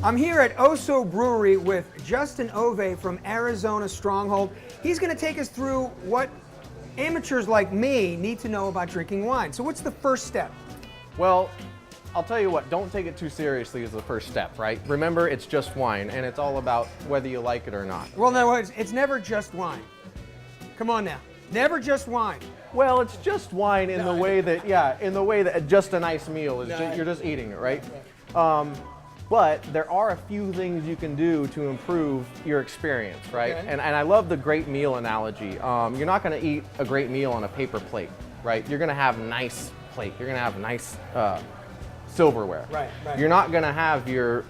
I'm here at Oso Brewery with Justin Ove from Arizona Stronghold. He's going to take us through what amateurs like me need to know about drinking wine. So what's the first step? Well, I'll tell you what, don't take it too seriously as the first step, right? Remember, it's just wine, and it's all about whether you like it or not. Well, no, it's never just wine. Come on now. Never just wine. Well, it's just wine in the way that, in the way that just a nice meal is, you're just eating it, right? But there are a few things you can do to improve your experience, right? Okay. And I love the great meal analogy. You're not gonna eat a great meal on a paper plate, right? You're gonna have nice plate. You're gonna have nice silverware. Right. You're not gonna have your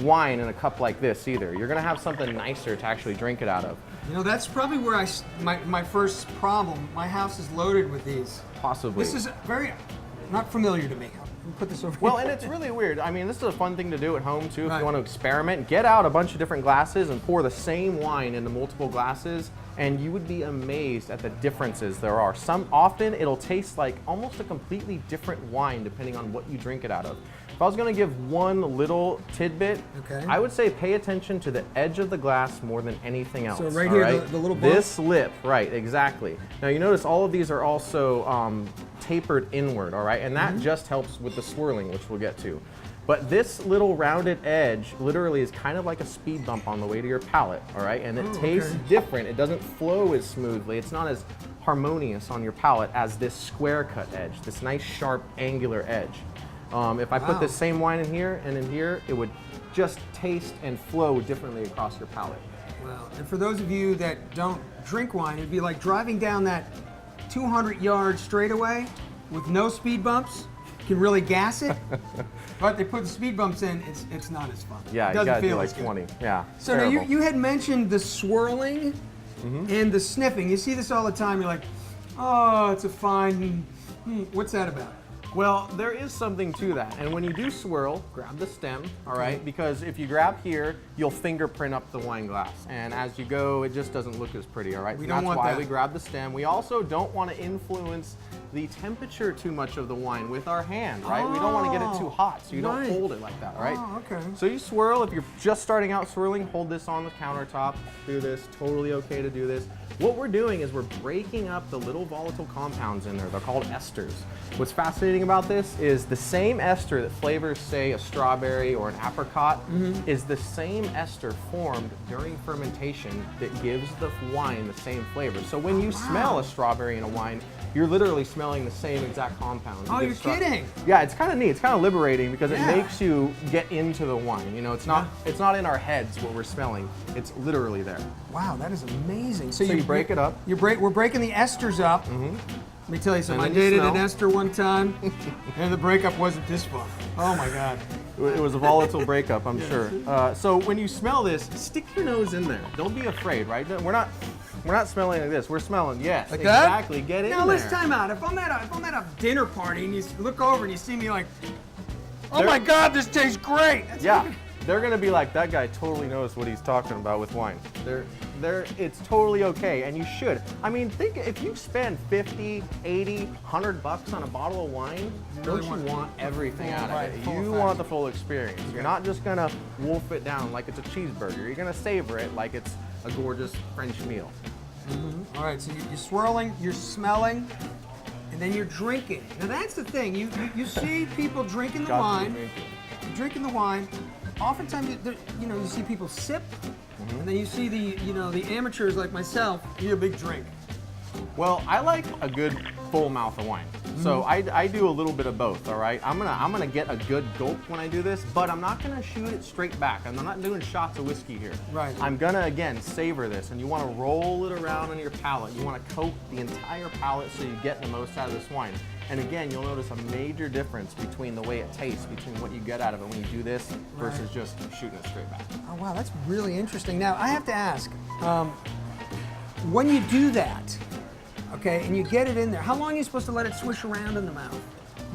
wine in a cup like this either. You're gonna have something nicer to actually drink it out of. You know, that's probably where my first problem. My house is loaded with these. Possibly. This is very not familiar to me. I'll put this over Well, here. and it's really weird. I mean, this is a fun thing to do at home too if Right. you want to experiment. Get out a bunch of different glasses and pour the same wine into multiple glasses, and you would be amazed at the differences there are. Often it'll taste like almost a completely different wine depending on what you drink it out of. If I was going to give one little tidbit, Okay. I would say pay attention to the edge of the glass more than anything else. So right all here, the little bump? This lip, right, exactly. Now you notice all of these are also tapered inward, all right? And that just helps with the swirling, which we'll get to. But this little rounded edge literally is kind of like a speed bump on the way to your palate, all right? And it tastes different. It doesn't flow as smoothly. It's not as harmonious on your palate as this square cut edge, this nice sharp angular edge. If I put this same wine in here and in here, it would just taste and flow differently across your palate. Well, and for those of you that don't drink wine, it'd be like driving down that 200-yard straightaway with no speed bumps. You can really gas it, but they put the speed bumps in, it's not as fun. Yeah, it you doesn't gotta feel do as like good. 20. Yeah. So now terrible. you had mentioned the swirling and the sniffing. You see this all the time. You're like, oh, it's a fine. What's that about? Well, there is something to that. And when you do swirl, grab the stem, all right? Because if you grab here, you'll fingerprint up the wine glass. And as you go, it just doesn't look as pretty, all right? We So don't that's want why that. we grab the stem. We also don't want to influence the temperature too much of the wine with our hand, right? We don't want to get it too hot, so you don't right. hold it like that, all right? Oh, okay. So you swirl. If you're just starting out swirling, hold this on the countertop. Do this. Totally okay to do this. What we're doing is we're breaking up the little volatile compounds in there. They're called esters. What's fascinating about this is the same ester that flavors, say, a strawberry or an apricot is the same ester formed during fermentation that gives the wine the same flavor. So when you smell a strawberry in a wine, you're literally smelling the same exact compound. Oh, you're kidding. Yeah, it's kind of neat. It's kind of liberating because it Yeah. makes you get into the wine. You know, it's not in our heads what we're smelling. It's literally there. Wow, that is amazing. So you break it up. We're breaking the esters up. Let me tell you something. I And then you dated an smell. ester one time, and the breakup wasn't this fun. Oh my God. It was a volatile breakup, I'm sure. So when you smell this, stick your nose in there. Don't be afraid, right? We're not smelling like this. We're smelling, yes, Like that? exactly. Get in Now there. let's time out. If I'm at a dinner party and you look over and you see me like, oh There- my God, this tastes great. That's Yeah, like- they're gonna be like, that guy totally knows what he's talking about with wine. It's totally okay, and you should. I mean, think if you spend 50, 80, 100 bucks on a bottle of wine, really don't you want everything out of right, it? full You effect. want the full experience. You're not just gonna wolf it down like it's a cheeseburger. You're gonna savor it like it's a gorgeous French meal. All right, so you're swirling, you're smelling, and then you're drinking. Now that's the thing. You see people drinking the wine. You're drinking the wine. Oftentimes, you see people sip, and then you see the amateurs like myself. You a big drink. Well, I like a good full mouth of wine. So I do a little bit of both, all right? I'm gonna get a good gulp when I do this, but I'm not gonna shoot it straight back. I'm not doing shots of whiskey here. Right. I'm gonna, again, savor this, and you wanna roll it around on your palate. You wanna coat the entire palate so you get the most out of this wine. And again, you'll notice a major difference between the way it tastes, between what you get out of it when you do this versus just shooting it straight back. Oh wow, that's really interesting. Now I have to ask, when you do that, okay, and you get it in there, how long are you supposed to let it swish around in the mouth?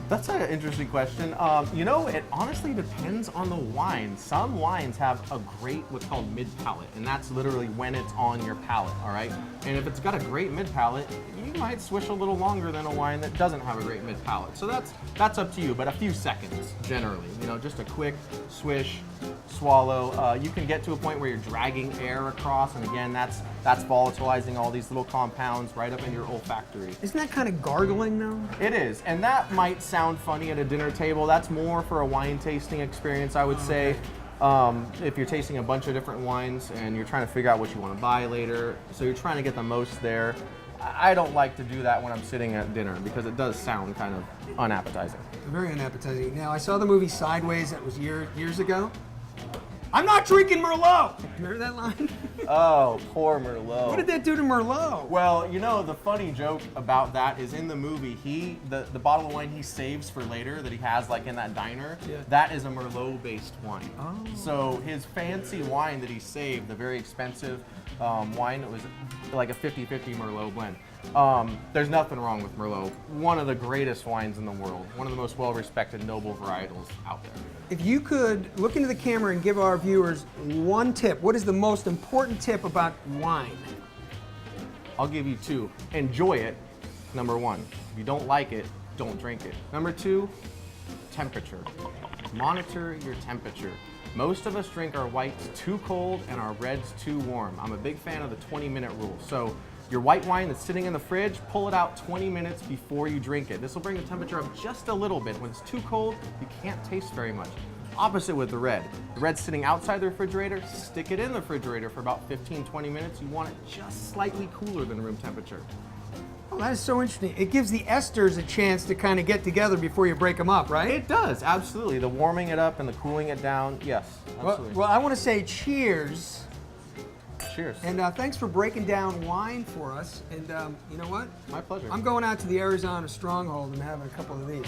That's an interesting question. You know, it honestly depends on the wine. Some wines have a great what's called mid-palate, and that's literally when it's on your palate, all right? And if it's got a great mid-palate, you might swish a little longer than a wine that doesn't have a great mid-palate. So that's up to you, but a few seconds generally. You know, just a quick swish, swallow. You can get to a point where you're dragging air across, and again, that's volatilizing all these little compounds right up in your olfactory. Isn't that kind of gargling though? It is, and that might sound funny at a dinner table. That's more for a wine tasting experience, I would say. If you're tasting a bunch of different wines and you're trying to figure out what you want to buy later, so you're trying to get the most there. I don't like to do that when I'm sitting at dinner because it does sound kind of unappetizing. Very unappetizing. Now, I saw the movie Sideways, that was years ago. I'm not drinking Merlot! Remember that line? Oh, poor Merlot. What did that do to Merlot? Well, you know, the funny joke about that is in the movie, the bottle of wine he saves for later that he has like in that diner, that is a Merlot-based wine. Oh. So his fancy wine that he saved, the very expensive wine, it was like a 50-50 Merlot blend. There's nothing wrong with Merlot. One of the greatest wines in the world. One of the most well-respected noble varietals out there. If you could look into the camera and give our viewers one tip, what is the most important tip about wine? I'll give you two. Enjoy it, number one. If you don't like it, don't drink it. Number two, temperature. Monitor your temperature. Most of us drink our whites too cold and our reds too warm. I'm a big fan of the 20-minute rule. So your white wine that's sitting in the fridge, pull it out 20 minutes before you drink it. This will bring the temperature up just a little bit. When it's too cold, you can't taste very much. Opposite with the red. The red's sitting outside the refrigerator, stick it in the refrigerator for about 15-20 minutes. You want it just slightly cooler than room temperature. Oh, that is so interesting. It gives the esters a chance to kind of get together before you break them up, right? It does, absolutely. The warming it up and the cooling it down, yes, absolutely. Well, I want to say cheers. Cheers. And thanks for breaking down wine for us. And you know what? My pleasure. I'm going out to the Arizona Stronghold and having a couple of these.